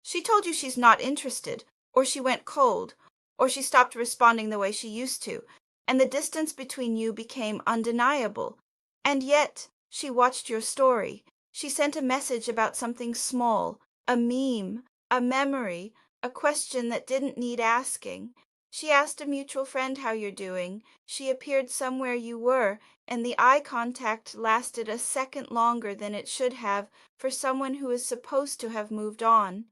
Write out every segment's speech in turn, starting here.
She told you she's not interested, or she went cold, or she stopped responding the way she used to, and the distance between you became undeniable. And yet, she watched your story. She sent a message about something small, a meme, a memory, a question that didn't need asking. She asked a mutual friend how you're doing. She appeared somewhere you were, and the eye contact lasted a second longer than it should have for someone who is supposed to have moved on.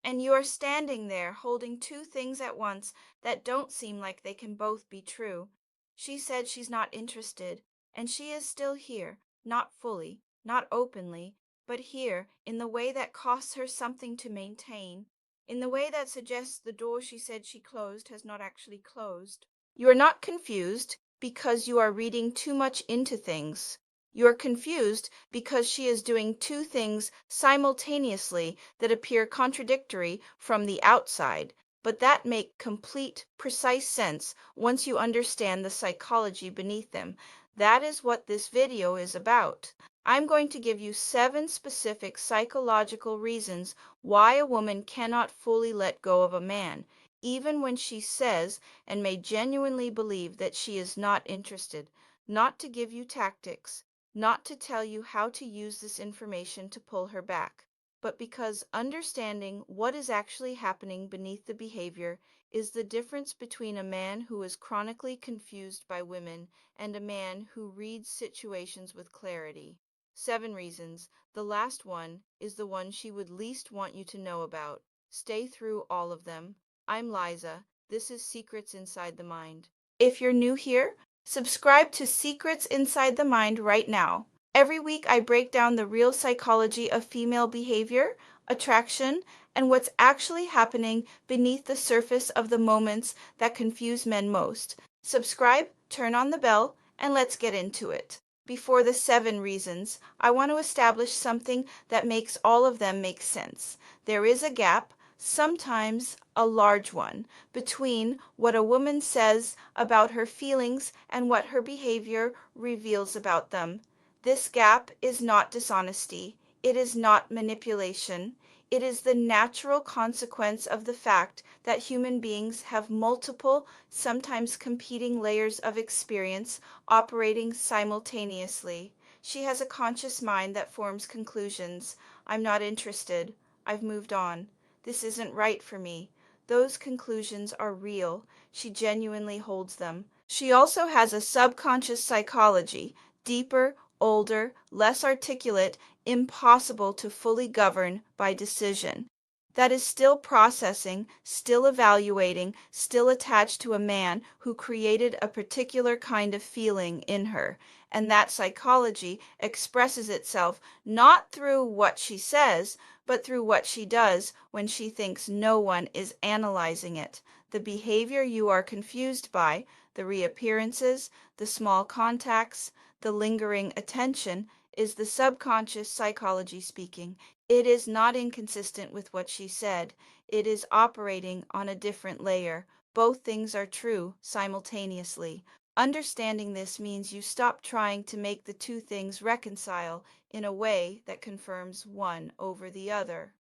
And you are standing there holding two things at once that don't seem like they can both be true. She said she's not interested, and she is still here, not fully, not openly, but here in the way that costs her something to maintain, in the way that suggests the door she said she closed has not actually closed. You are not confused because you are reading too much into things. You are confused because she is doing two things simultaneously that appear contradictory from the outside, but that make complete, precise sense once you understand the psychology beneath them. That is what this video is about. I'm going to give you 7 specific psychological reasons why a woman cannot fully let go of a man, even when she says and may genuinely believe that she is not interested. Not to give you tactics, not to tell you how to use this information to pull her back, but because understanding what is actually happening beneath the behavior is the difference between a man who is chronically confused by women and a man who reads situations with clarity. 7 reasons. The last one is the one she would least want you to know about. Stay through all of them. I'm Liza. This is Secrets Inside the Mind. If you're new here, subscribe to Secrets Inside the Mind right now. Every week I break down the real psychology of female behavior, attraction, and what's actually happening beneath the surface of the moments that confuse men most. Subscribe, turn on the bell, and let's get into it. Before the 7 reasons, I want to establish something that makes all of them make sense. There is a gap, sometimes a large one, between what a woman says about her feelings and what her behavior reveals about them. This gap is not dishonesty. It is not manipulation. It is the natural consequence of the fact that human beings have multiple, sometimes competing layers of experience operating simultaneously. She has a conscious mind that forms conclusions. I'm not interested. I've moved on. This isn't right for me. Those conclusions are real. She genuinely holds them. She also has a subconscious psychology, deeper, older, less articulate, impossible to fully govern by decision. That is still processing, still evaluating, still attached to a man who created a particular kind of feeling in her. And that psychology expresses itself not through what she says, but through what she does when she thinks no one is analyzing it. The behavior you are confused by, the reappearances, the small contacts, the lingering attention, is the subconscious psychology speaking. It is not inconsistent with what she said. It is operating on a different layer. Both things are true simultaneously. Understanding this means you stop trying to make the two things reconcile in a way that confirms one over the other.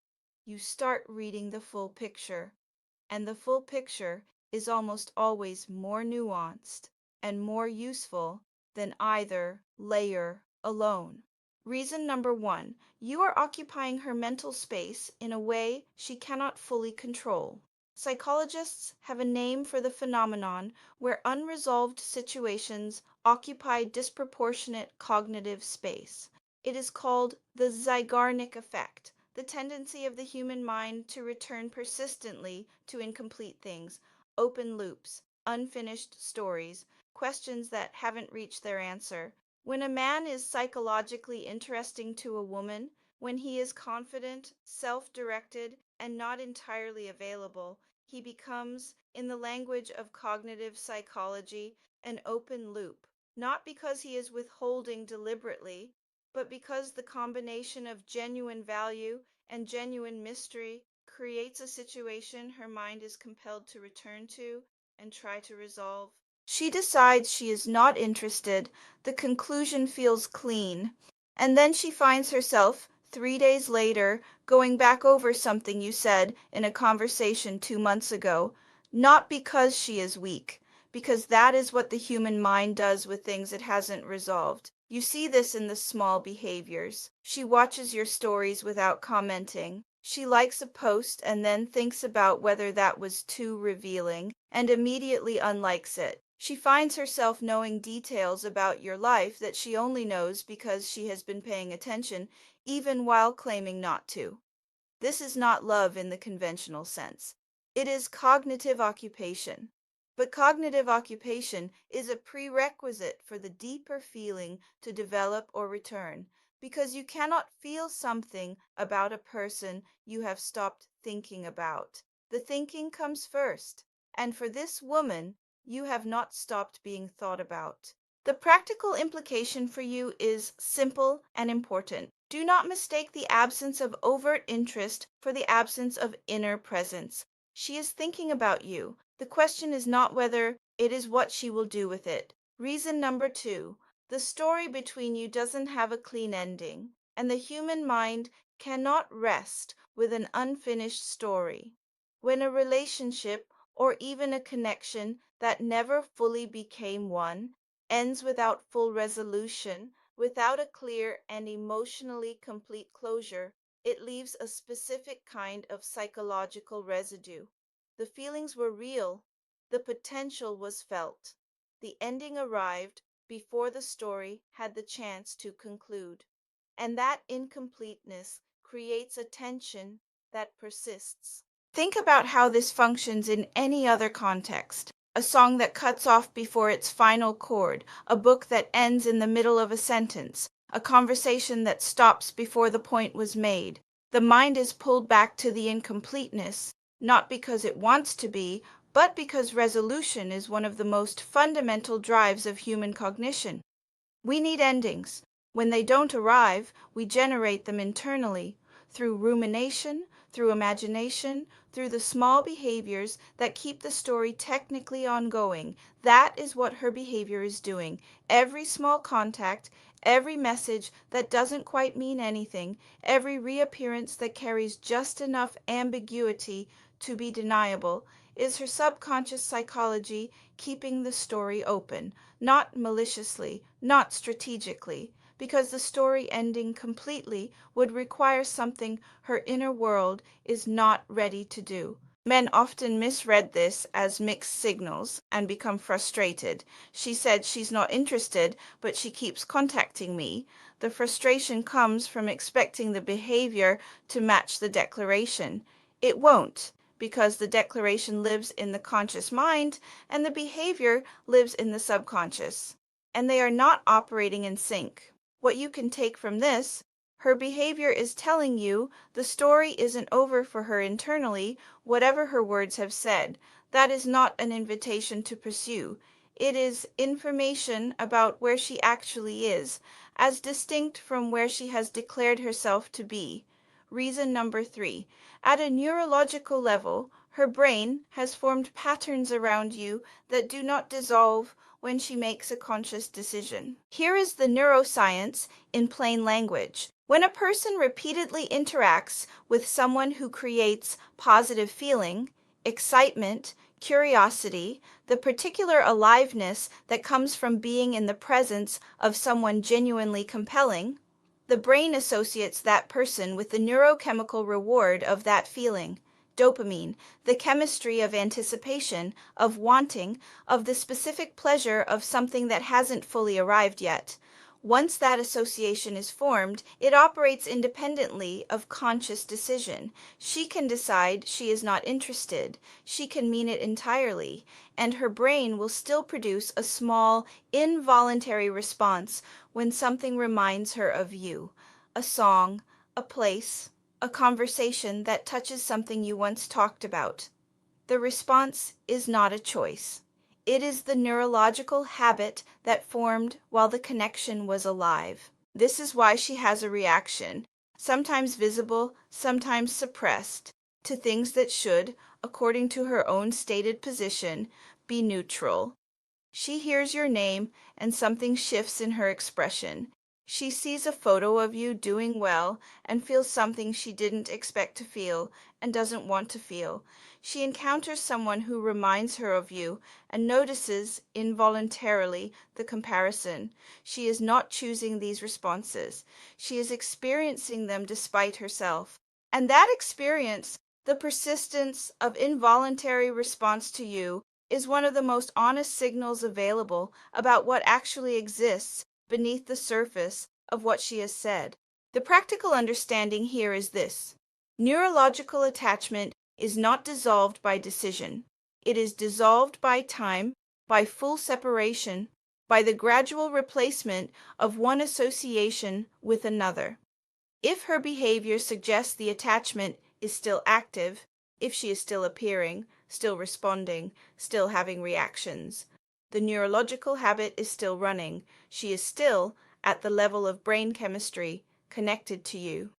You start reading the full picture, and the full picture is almost always more nuanced and more useful than either layer alone. Reason number 1, you are occupying her mental space in a way she cannot fully control. Psychologists have a name for the phenomenon where unresolved situations occupy disproportionate cognitive space. It is called the Zeigarnik effect, the tendency of the human mind to return persistently to incomplete things, open loops, unfinished stories, questions that haven't reached their answer. When a man is psychologically interesting to a woman, when he is confident, self-directed, and not entirely available, he becomes, in the language of cognitive psychology, an open loop. Not because he is withholding deliberately, but because the combination of genuine value and genuine mystery creates a situation her mind is compelled to return to and try to resolve. She decides she is not interested. The conclusion feels clean. And then she finds herself 3 days later, going back over something you said in a conversation 2 months ago, not because she is weak, because that is what the human mind does with things it hasn't resolved. You see this in the small behaviors. She watches your stories without commenting. She likes a post and then thinks about whether that was too revealing and immediately unlikes it. She finds herself knowing details about your life that she only knows because she has been paying attention, even while claiming not to. This is not love in the conventional sense. It is cognitive occupation. But cognitive occupation is a prerequisite for the deeper feeling to develop or return, because you cannot feel something about a person you have stopped thinking about. The thinking comes first, and for this woman, you have not stopped being thought about. The practical implication for you is simple and important. Do not mistake the absence of overt interest for the absence of inner presence. She is thinking about you. The question is not whether, it is what she will do with it. Reason number 2. The story between you doesn't have a clean ending, and the human mind cannot rest with an unfinished story. When a relationship, or even a connection that never fully became one, ends without full resolution, without a clear and emotionally complete closure, it leaves a specific kind of psychological residue. The feelings were real, the potential was felt. The ending arrived before the story had the chance to conclude. And that incompleteness creates a tension that persists. Think about how this functions in any other context. A song that cuts off before its final chord, a book that ends in the middle of a sentence, a conversation that stops before the point was made. The mind is pulled back to the incompleteness, not because it wants to be, but because resolution is one of the most fundamental drives of human cognition. We need endings. When they don't arrive, we generate them internally, through rumination, through imagination, through the small behaviors that keep the story technically ongoing. That is what her behavior is doing. Every small contact, every message that doesn't quite mean anything, every reappearance that carries just enough ambiguity to be deniable, is her subconscious psychology keeping the story open, not maliciously, not strategically, because the story ending completely would require something her inner world is not ready to do. Men often misread this as mixed signals and become frustrated. She said she's not interested, but she keeps contacting me. The frustration comes from expecting the behavior to match the declaration. It won't, because the declaration lives in the conscious mind and the behavior lives in the subconscious, and they are not operating in sync. What you can take from this: her behavior is telling you the story isn't over for her internally, whatever her words have said. That is not an invitation to pursue. It is information about where she actually is, as distinct from where she has declared herself to be. Reason number 3. At a neurological level, her brain has formed patterns around you that do not dissolve when she makes a conscious decision. Here is the neuroscience in plain language. When a person repeatedly interacts with someone who creates positive feeling, excitement, curiosity, the particular aliveness that comes from being in the presence of someone genuinely compelling, the brain associates that person with the neurochemical reward of that feeling, dopamine, the chemistry of anticipation, of wanting, of the specific pleasure of something that hasn't fully arrived yet. Once that association is formed, it operates independently of conscious decision. She can decide she is not interested. She can mean it entirely, and her brain will still produce a small, involuntary response when something reminds her of you, a song, a place, a conversation that touches something you once talked about. The response is not a choice. It is the neurological habit that formed while the connection was alive. This is why she has a reaction, sometimes visible, sometimes suppressed, to things that should, according to her own stated position, be neutral. She hears your name and something shifts in her expression. She sees a photo of you doing well and feels something she didn't expect to feel and doesn't want to feel. She encounters someone who reminds her of you and notices involuntarily the comparison. She is not choosing these responses. She is experiencing them despite herself. And that experience, the persistence of involuntary response to you, is one of the most honest signals available about what actually exists beneath the surface of what she has said. The practical understanding here is this: neurological attachment is not dissolved by decision. It is dissolved by time, by full separation, by the gradual replacement of one association with another. If her behavior suggests the attachment is still active, if she is still appearing, still responding, still having reactions, the neurological habit is still running. She is still, at the level of brain chemistry, connected to you.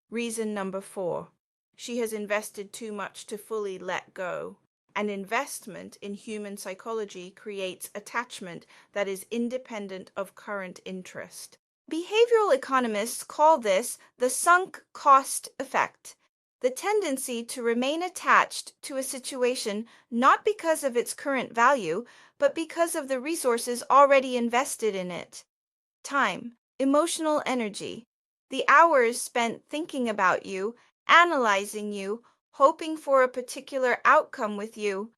Reason number 4. She has invested too much to fully let go. An investment in human psychology creates attachment that is independent of current interest. Behavioral economists call this the sunk cost effect, the tendency to remain attached to a situation not because of its current value, but because of the resources already invested in it. Time, emotional energy, the hours spent thinking about you, analyzing you, hoping for a particular outcome with you.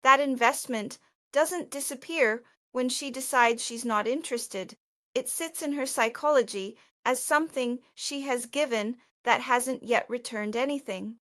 That investment doesn't disappear when she decides she's not interested. It sits in her psychology as something she has given that hasn't yet returned anything.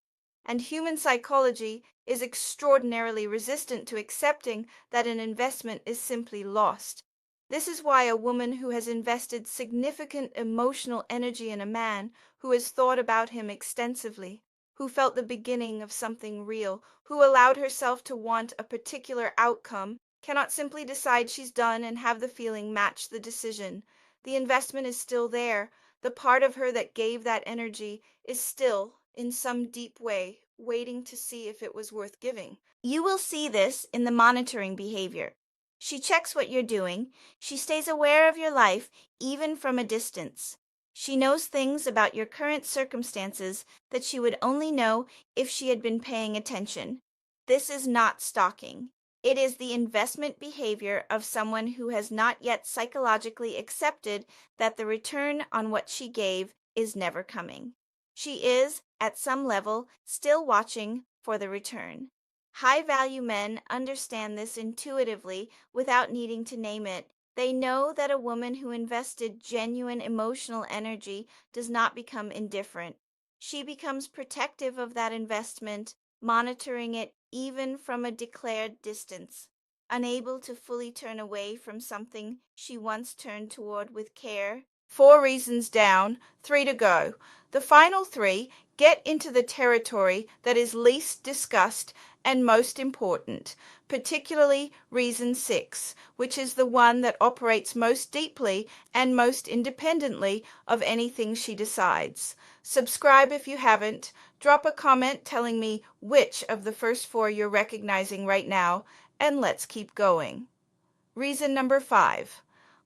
And human psychology is extraordinarily resistant to accepting that an investment is simply lost. This is why a woman who has invested significant emotional energy in a man, who has thought about him extensively, who felt the beginning of something real, who allowed herself to want a particular outcome, cannot simply decide she's done and have the feeling match the decision. The investment is still there. The part of her that gave that energy is still, in some deep way, waiting to see if it was worth giving. You will see this in the monitoring behavior. She checks what you're doing. She stays aware of your life, even from a distance. She knows things about your current circumstances that she would only know if she had been paying attention. This is not stalking. It is the investment behavior of someone who has not yet psychologically accepted that the return on what she gave is never coming. She is, at some level, still watching for the return. High-value men understand this intuitively without needing to name it. They know that a woman who invested genuine emotional energy does not become indifferent. She becomes protective of that investment, monitoring it even from a declared distance, unable to fully turn away from something she once turned toward with care. 4 reasons down, 3 to go. The final 3 get into the territory that is least discussed and most important, particularly reason 6, which is the one that operates most deeply and most independently of anything she decides. Subscribe if you haven't. Drop a comment telling me which of the first 4 you're recognizing right now, and let's keep going. Reason number 5.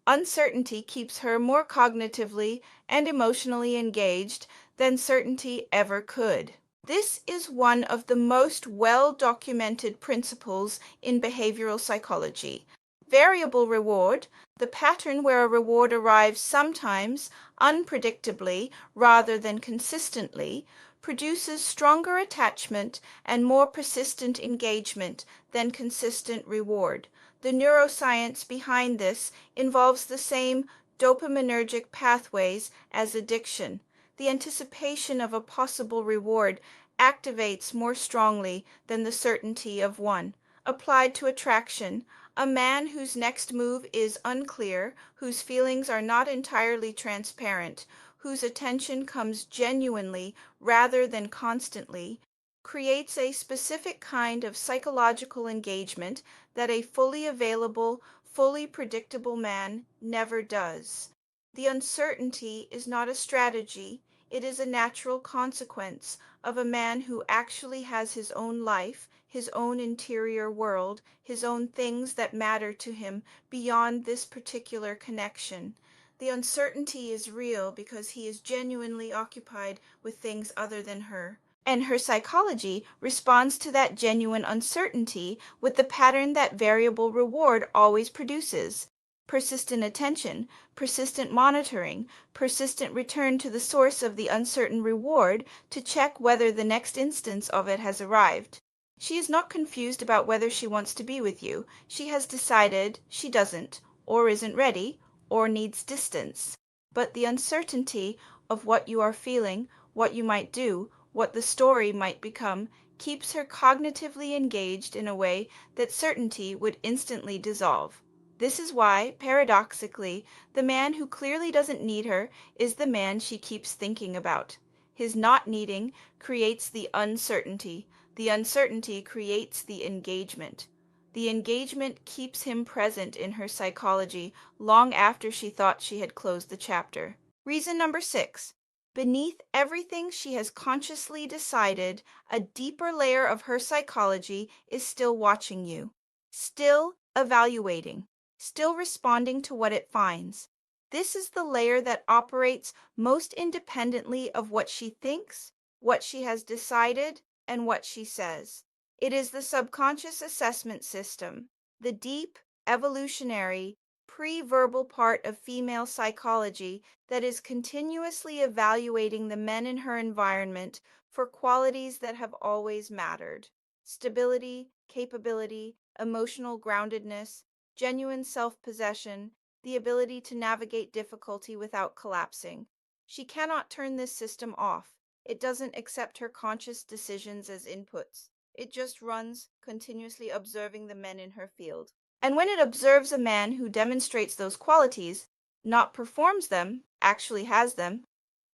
Uncertainty keeps her more cognitively and emotionally engaged than certainty ever could. This is one of the most well-documented principles in behavioral psychology. Variable reward, the pattern where a reward arrives sometimes unpredictably rather than consistently, produces stronger attachment and more persistent engagement than consistent reward. The neuroscience behind this involves the same dopaminergic pathways as addiction. The anticipation of a possible reward activates more strongly than the certainty of one. Applied to attraction, a man whose next move is unclear, whose feelings are not entirely transparent, whose attention comes genuinely rather than constantly, creates a specific kind of psychological engagement that a fully available, fully predictable man never does. The uncertainty is not a strategy, it is a natural consequence of a man who actually has his own life, his own interior world, his own things that matter to him beyond this particular connection. The uncertainty is real because he is genuinely occupied with things other than her. And her psychology responds to that genuine uncertainty with the pattern that variable reward always produces: persistent attention, persistent monitoring, persistent return to the source of the uncertain reward to check whether the next instance of it has arrived. She is not confused about whether she wants to be with you. She has decided she doesn't, or isn't ready, or needs distance. But the uncertainty of what you are feeling, what you might do, what the story might become, keeps her cognitively engaged in a way that certainty would instantly dissolve. This is why, paradoxically, the man who clearly doesn't need her is the man she keeps thinking about. His not needing creates the uncertainty. The uncertainty creates the engagement. The engagement keeps him present in her psychology long after she thought she had closed the chapter. Reason number 6. Beneath everything she has consciously decided, a deeper layer of her psychology is still watching you, still evaluating, still responding to what it finds. This is the layer that operates most independently of what she thinks, what she has decided, and what she says. It is the subconscious assessment system, the deep, evolutionary, pre-verbal part of female psychology that is continuously evaluating the men in her environment for qualities that have always mattered: stability, capability, emotional groundedness, genuine self-possession, the ability to navigate difficulty without collapsing. She cannot turn this system off. It doesn't accept her conscious decisions as inputs. It just runs, continuously observing the men in her field. And when it observes a man who demonstrates those qualities, not performs them, actually has them,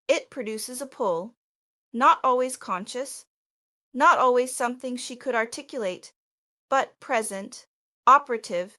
it produces a pull, not always conscious, not always something she could articulate, but present, operative,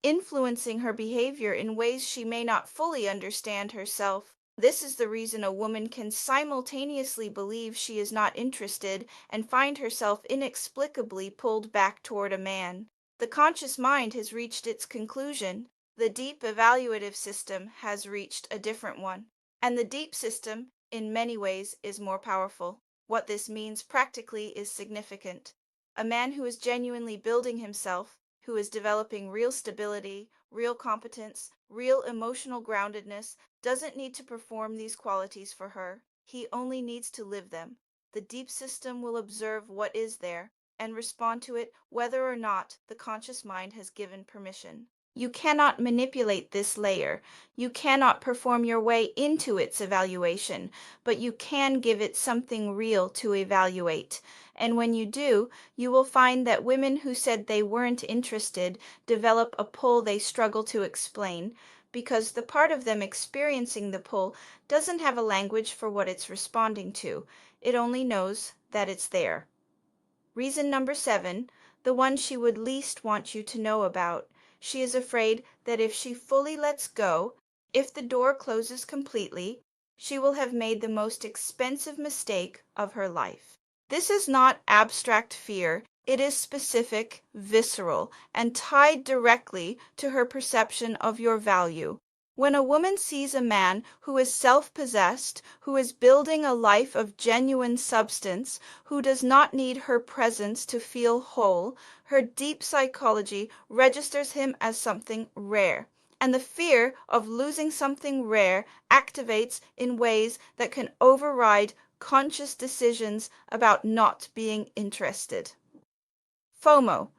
influencing her behavior in ways she may not fully understand herself. This is the reason a woman can simultaneously believe she is not interested and find herself inexplicably pulled back toward a man. The conscious mind has reached its conclusion. The deep evaluative system has reached a different one. And the deep system, in many ways, is more powerful. What this means practically is significant. A man who is genuinely building himself, who is developing real stability, real competence, real emotional groundedness, doesn't need to perform these qualities for her. He only needs to live them. The deep system will observe what is there and respond to it whether or not the conscious mind has given permission. You cannot manipulate this layer. You cannot perform your way into its evaluation, but you can give it something real to evaluate. And when you do, you will find that women who said they weren't interested develop a pull they struggle to explain, because the part of them experiencing the pull doesn't have a language for what it's responding to. It only knows that it's there. Reason number 7, the one she would least want you to know about. She is afraid that if she fully lets go, if the door closes completely, she will have made the most expensive mistake of her life. This is not abstract fear. It is specific, visceral, and tied directly to her perception of your value. When a woman sees a man who is self-possessed, who is building a life of genuine substance, who does not need her presence to feel whole, her deep psychology registers him as something rare. And the fear of losing something rare activates in ways that can override conscious decisions about not being interested. FOMO,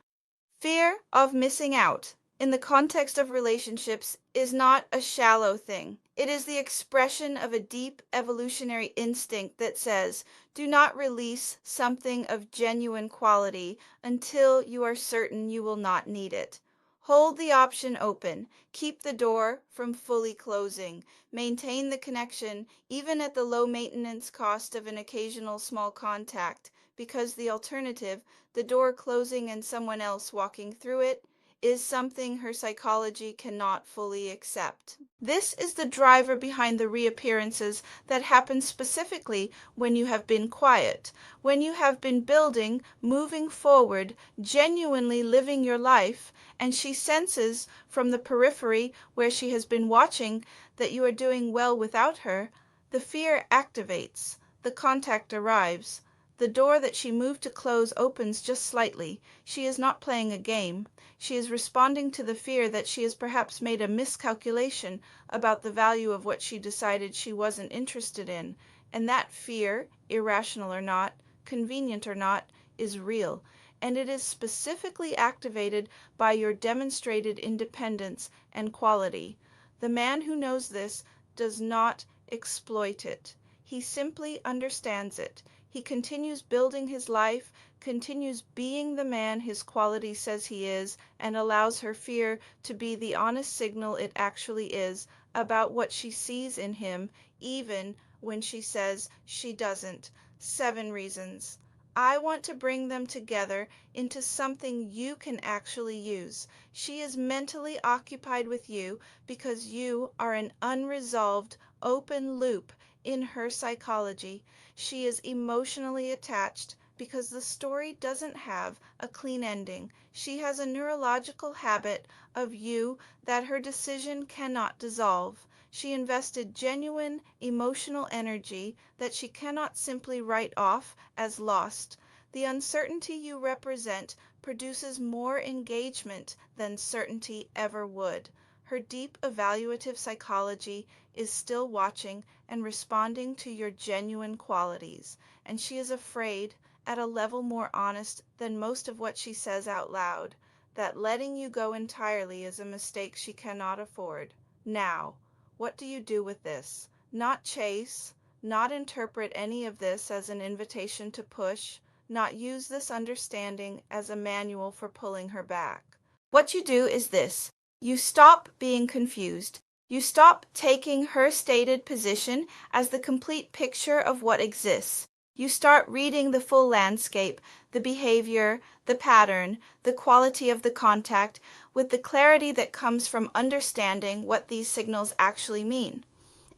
fear of missing out, in the context of relationships, is not a shallow thing. It is the expression of a deep evolutionary instinct that says, do not release something of genuine quality until you are certain you will not need it. Hold the option open. Keep the door from fully closing. Maintain the connection even at the low maintenance cost of an occasional small contact, because the alternative, the door closing and someone else walking through it, is something her psychology cannot fully accept. This is the driver behind the reappearances that happen specifically when you have been quiet, when you have been building, moving forward, genuinely living your life, and she senses from the periphery where she has been watching that you are doing well without her. The fear activates, the contact arrives. The door that she moved to close opens just slightly. She is not playing a game. She is responding to the fear that she has perhaps made a miscalculation about the value of what she decided she wasn't interested in. And that fear, irrational or not, convenient or not, is real. And it is specifically activated by your demonstrated independence and quality. The man who knows this does not exploit it. He simply understands it. He continues building his life, continues being the man his quality says he is, and allows her fear to be the honest signal it actually is about what she sees in him, even when she says she doesn't. 7 reasons. I want to bring them together into something you can actually use. She is mentally occupied with you because you are an unresolved, open loop in her psychology. She is emotionally attached because the story doesn't have a clean ending. She has a neurological habit of you that her decision cannot dissolve. She invested genuine emotional energy that she cannot simply write off as lost. The uncertainty you represent produces more engagement than certainty ever would. Her deep evaluative psychology is still watching and responding to your genuine qualities, and she is afraid, at a level more honest than most of what she says out loud, that letting you go entirely is a mistake she cannot afford. Now, what do you do with this? Not chase, not interpret any of this as an invitation to push, not use this understanding as a manual for pulling her back. What you do is this. You stop being confused. You stop taking her stated position as the complete picture of what exists. You start reading the full landscape, the behavior, the pattern, the quality of the contact, with the clarity that comes from understanding what these signals actually mean.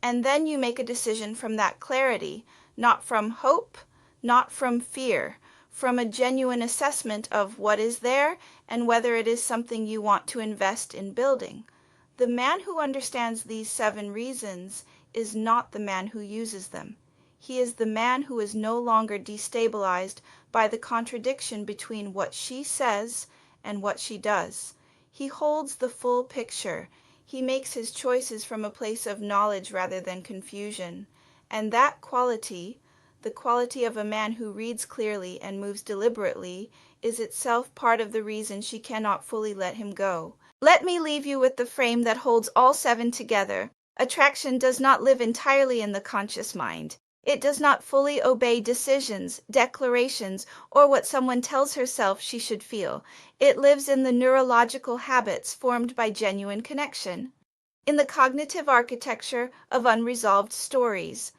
And then you make a decision from that clarity, not from hope, not from fear, from a genuine assessment of what is there and whether it is something you want to invest in building. The man who understands these 7 reasons is not the man who uses them. He is the man who is no longer destabilized by the contradiction between what she says and what she does. He holds the full picture. He makes his choices from a place of knowledge rather than confusion. And that quality, the quality of a man who reads clearly and moves deliberately, is itself part of the reason she cannot fully let him go. Let me leave you with the frame that holds all 7 together. Attraction does not live entirely in the conscious mind. It does not fully obey decisions, declarations, or what someone tells herself she should feel. It lives in the neurological habits formed by genuine connection, in the cognitive architecture of unresolved stories,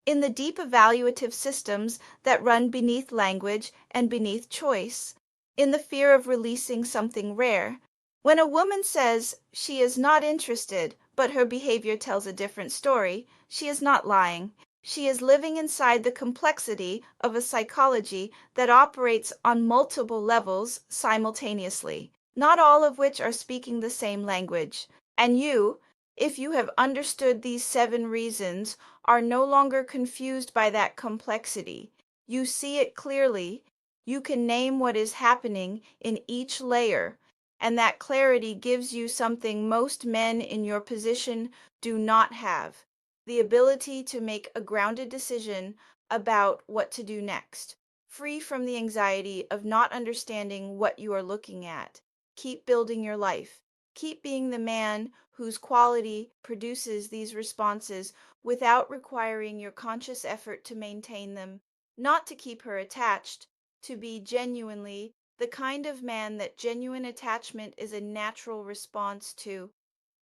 in the deep evaluative systems that run beneath language and beneath choice, in the fear of releasing something rare. When a woman says she is not interested, but her behavior tells a different story, she is not lying. She is living inside the complexity of a psychology that operates on multiple levels simultaneously, not all of which are speaking the same language. And you, if you have understood these 7 reasons, are no longer confused by that complexity. You see it clearly. You can name what is happening in each layer, and that clarity gives you something most men in your position do not have: the ability to make a grounded decision about what to do next, free from the anxiety of not understanding what you are looking at. Keep building your life. Keep being the man whose quality produces these responses without requiring your conscious effort to maintain them, not to keep her attached, to be genuinely the kind of man that genuine attachment is a natural response to.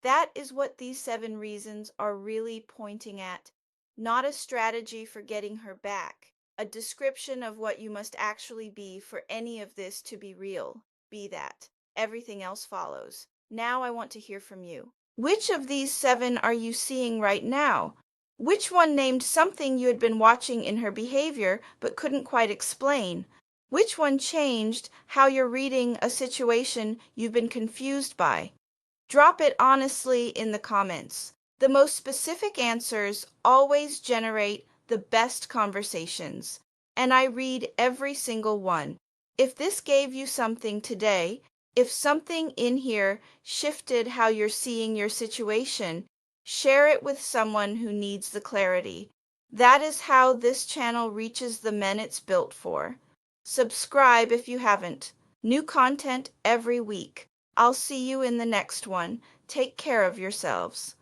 That is what these 7 reasons are really pointing at, not a strategy for getting her back, a description of what you must actually be for any of this to be real. Be that. Everything else follows. Now I want to hear from you. Which of these 7 are you seeing right now? Which one named something you had been watching in her behavior but couldn't quite explain? Which one changed how you're reading a situation you've been confused by? Drop it honestly in the comments. The most specific answers always generate the best conversations, and I read every single one. If this gave you something today, if something in here shifted how you're seeing your situation, share it with someone who needs the clarity. That is how this channel reaches the men it's built for. Subscribe if you haven't. New content every week. I'll see you in the next one. Take care of yourselves.